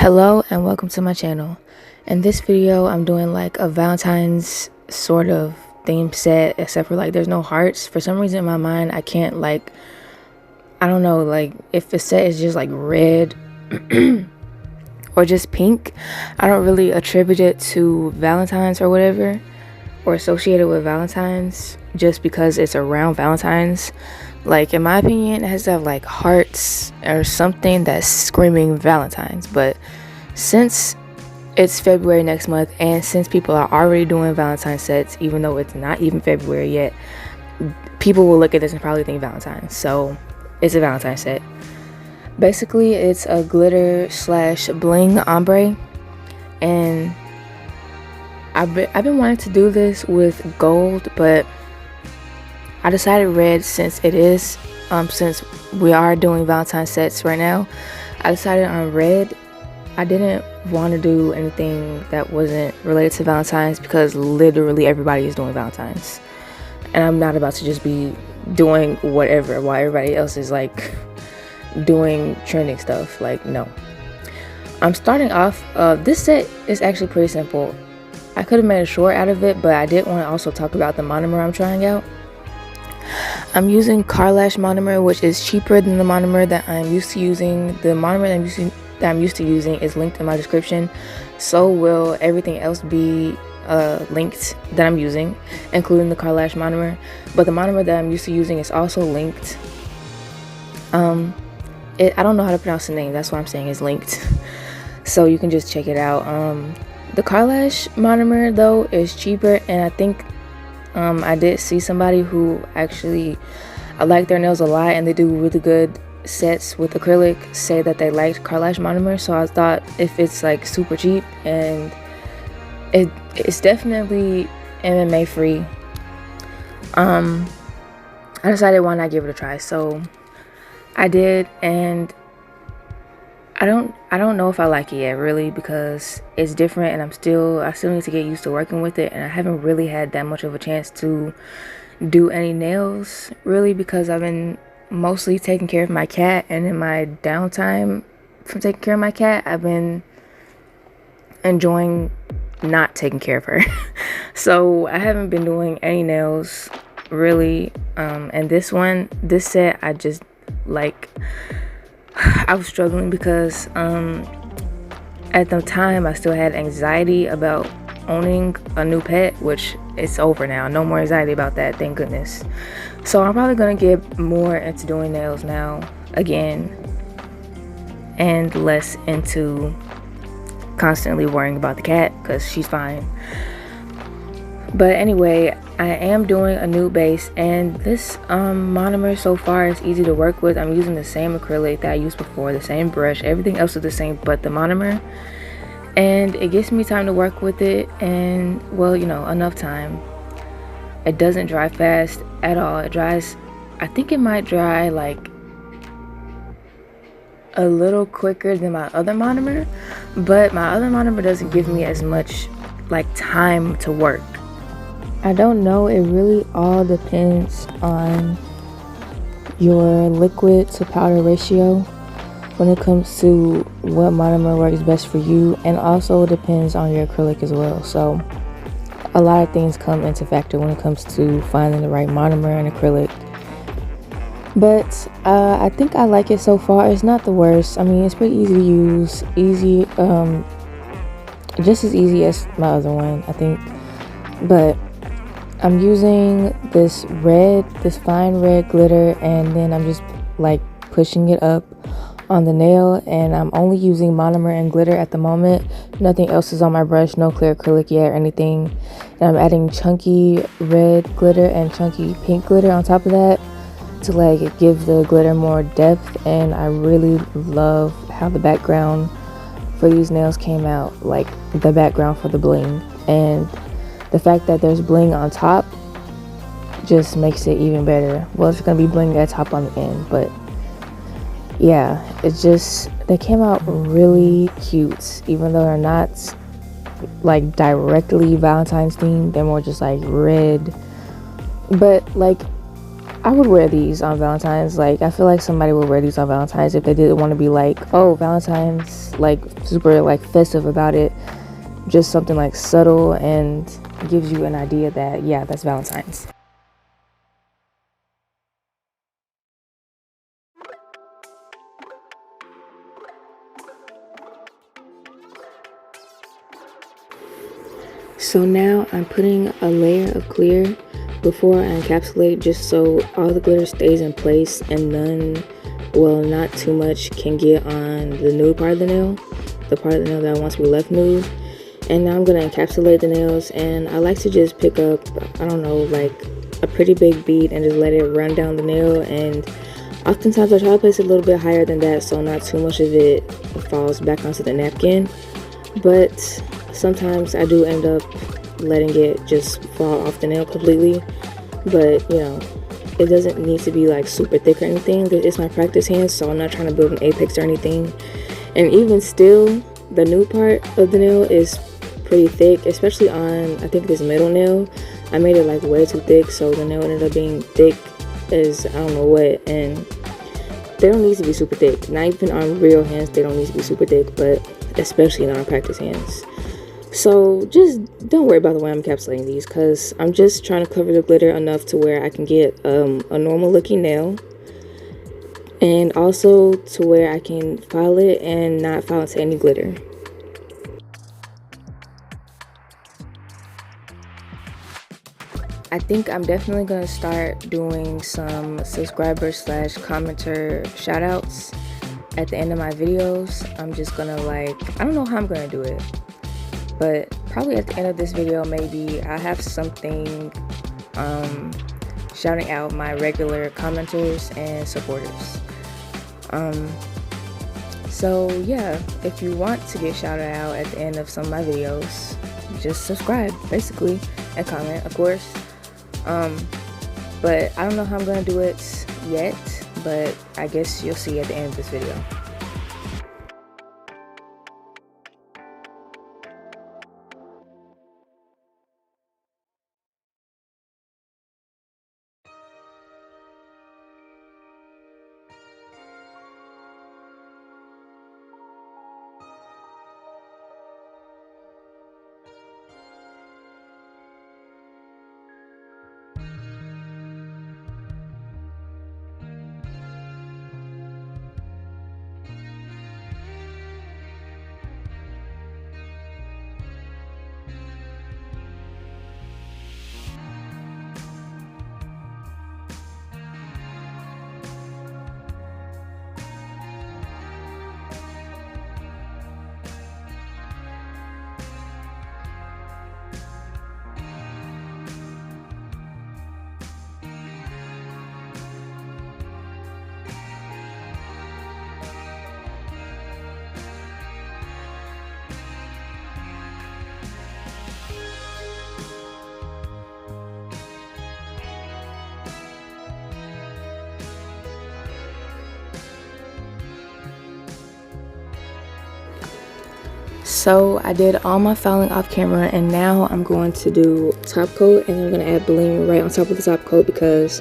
Hello and welcome to my channel. In this video I'm doing like a Valentine's sort of theme set, except for like there's no hearts. For some reason in my mind I can't I don't know, like if the set is just like red or just pink, I don't really attribute it to Valentine's or whatever, or associate it with Valentine's just because it's around Valentine's. Like in my opinion it has to have like hearts or something that's screaming Valentine's. But since it's February next month, and since people are already doing Valentine sets even though it's not even February yet, people will look at this and probably think Valentine's. So it's a Valentine set. Basically it's a glitter slash bling ombre, and I've been wanting to do this with gold, but I decided red since it is since we are doing Valentine sets right now. I decided on red. I didn't want to do anything that wasn't related to Valentine's because literally everybody is doing Valentine's, and I'm not about to just be doing whatever while everybody else is like doing trending stuff. Like, no. I'm starting off, this set is actually pretty simple. I could have made a short out of it, but I did want to also talk about the monomer I'm trying out. I'm using Car Lash monomer, which is cheaper than the monomer that I'm used to using. The monomer that I'm used to using is linked in my description. So will everything else be linked that I'm using, including the Car Lash monomer. But the monomer that I'm used to using is also linked. I don't know how to pronounce the name, that's why I'm saying it's linked. So you can just check it out. The Car Lash monomer though is cheaper, and I think I did see somebody who actually, I like their nails a lot and they do really good sets with acrylic, say that they liked Car Lash monomer. So I thought if it's like super cheap and it's definitely MMA free, I decided why not give it a try. So I did, and I don't know if I like it yet, really, because it's different, and I still need to get used to working with it, and I haven't really had that much of a chance to do any nails, really, because I've been mostly taking care of my cat, and in my downtime from taking care of my cat, I've been enjoying not taking care of her. So I haven't been doing any nails, really, and this set, I just I was struggling because at the time I still had anxiety about owning a new pet, which it's over now. No more anxiety about that, thank goodness. So I'm probably gonna get more into doing nails now again, and less into constantly worrying about the cat because she's fine. But anyway, I am doing a nude base, and this monomer so far is easy to work with. I'm using the same acrylic that I used before, the same brush, everything else is the same but the monomer, and it gives me time to work with it, and well, you know, enough time. It doesn't dry fast at all. It dries, I think it might dry like a little quicker than my other monomer, but my other monomer doesn't give me as much like time to work. I don't know, it really all depends on your liquid to powder ratio when it comes to what monomer works best for you, and also depends on your acrylic as well. So a lot of things come into factor when it comes to finding the right monomer and acrylic. But I think I like it so far. It's not the worst. I mean, it's pretty easy to use, just as easy as my other one, I think. But I'm using this fine red glitter, and then I'm just like pushing it up on the nail, and I'm only using monomer and glitter at the moment. Nothing else is on my brush, no clear acrylic yet or anything. And I'm adding chunky red glitter and chunky pink glitter on top of that to like give the glitter more depth. And I really love how the background for these nails came out, like the background for the bling, and the fact that there's bling on top just makes it even better. Well, it's gonna be bling at top on the end, but yeah, it's just, they came out really cute, even though they're not like directly Valentine's themed. They're more just like red, but like I would wear these on Valentine's. Like, I feel like somebody would wear these on Valentine's if they didn't want to be like, oh, Valentine's, like, super, like, festive about it. Just something, like, subtle and gives you an idea that, yeah, that's Valentine's. So now I'm putting a layer of clear before I encapsulate, just so all the glitter stays in place and none, well, not too much, can get on the nude part of the nail, the part of the nail that wants to be left nude. And now I'm going to encapsulate the nails, and I like to just pick up, I don't know, like a pretty big bead and just let it run down the nail. And oftentimes I try to place it a little bit higher than that so not too much of it falls back onto the napkin, but sometimes I do end up letting it just fall off the nail completely. But you know, it doesn't need to be like super thick or anything. It's my practice hands, so I'm not trying to build an apex or anything. And even still, the nude part of the nail is pretty thick, especially on, I think, this middle nail. I made it like way too thick, so the nail ended up being thick as I don't know what. And they don't need to be super thick. Not even on real hands, they don't need to be super thick, but especially not on practice hands. So just don't worry about the way I'm encapsulating these, because I'm just trying to cover the glitter enough to where I can get a normal looking nail, and also to where I can file it and not file into any glitter. I think I'm definitely going to start doing some subscriber slash commenter shout outs at the end of my videos. I'm just going to, like, I don't know how I'm going to do it, but probably at the end of this video, maybe I have something shouting out my regular commenters and supporters. So yeah, if you want to get shouted out at the end of some of my videos, just subscribe basically and comment, of course. But I don't know how I'm gonna do it yet, but I guess you'll see at the end of this video. So I did all my filing off camera, and now I'm going to do top coat, and I'm going to add bling right on top of the top coat because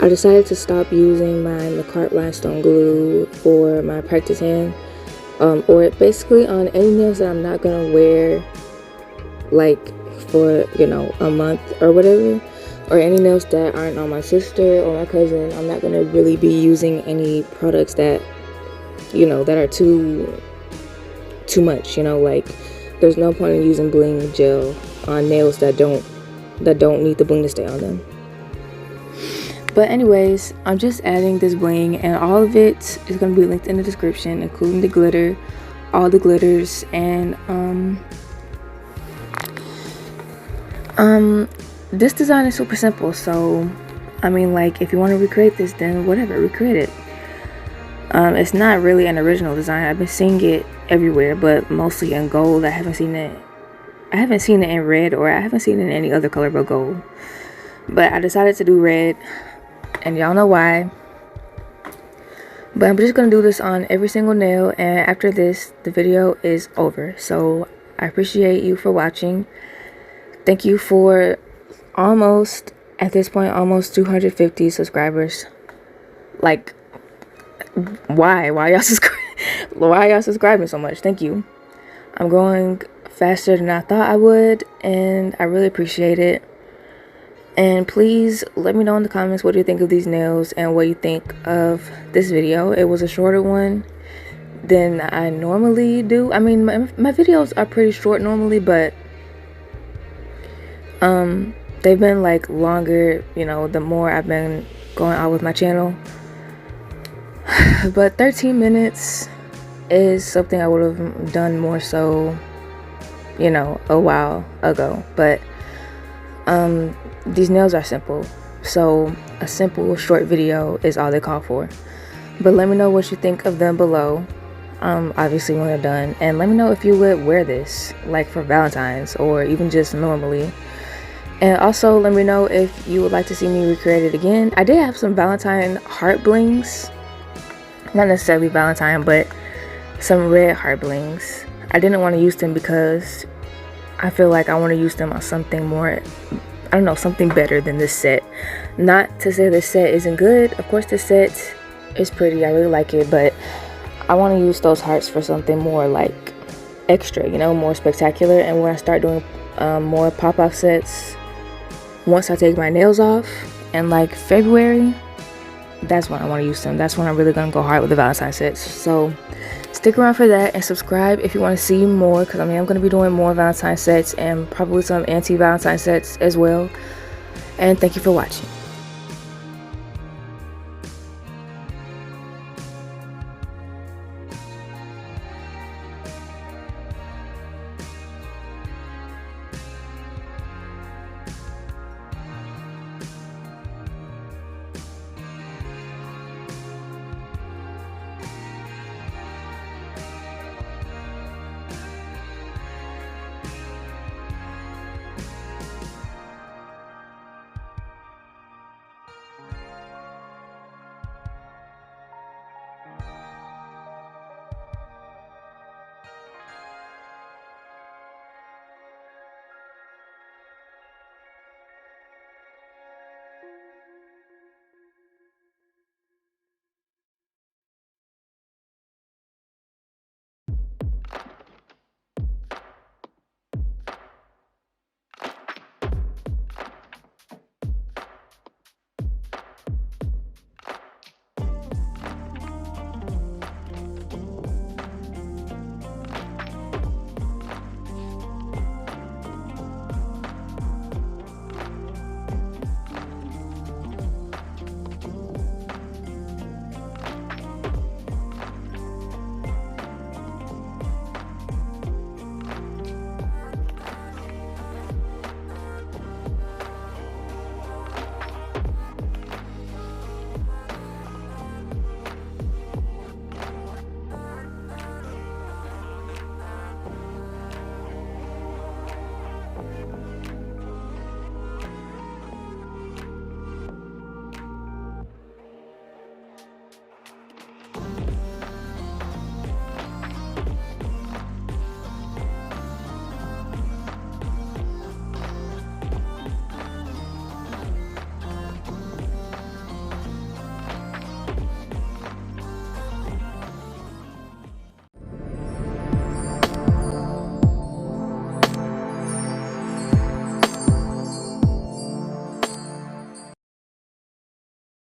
I decided to stop using my McCart rhinestone glue for my practice hand, or basically on any nails that I'm not going to wear like for, you know, a month or whatever, or any nails that aren't on my sister or my cousin. I'm not going to really be using any products that, you know, that are too much, you know. Like, there's no point in using bling gel on nails that don't need the bling to stay on them. But anyways, I'm just adding this bling, and all of it is going to be linked in the description, including the glitter, all the glitters. And this design is super simple, so I mean, like, if you want to recreate this, then whatever, recreate it. It's not really an original design. I've been seeing it everywhere, but mostly in gold. I haven't seen it in red, or I haven't seen it in any other color but gold. But I decided to do red, and y'all know why. But I'm just gonna do this on every single nail, and after this, the video is over. So I appreciate you for watching. Thank you for almost at this point almost 250 subscribers. Like, why y'all subscribe? Why y'all subscribing so much? Thank you. I'm growing faster than I thought I would, and I really appreciate it. And please let me know in the comments what you think of these nails and what you think of this video. It was a shorter one than I normally do. I mean, my videos are pretty short normally, but they've been like longer, you know, the more I've been going out with my channel. But 13 minutes is something I would have done more so, you know, a while ago. But these nails are simple, so a simple short video is all they call for. But let me know what you think of them below, obviously when they're done, and let me know if you would wear this like for Valentine's or even just normally. And also let me know if you would like to see me recreate it again. I did have some Valentine heart blings, not necessarily Valentine, but some red heart blings. I didn't want to use them because I feel like I want to use them on something more, I don't know, something better than this set. Not to say this set isn't good. Of course this set is pretty, I really like it, but I want to use those hearts for something more like extra, you know, more spectacular. And when I start doing more pop-off sets, once I take my nails off in like February, that's when I want to use them. That's when I'm really going to go hard with the Valentine sets. So stick around for that and subscribe if you want to see more, because I mean, I'm going to be doing more Valentine sets and probably some anti-Valentine sets as well. And thank you for watching.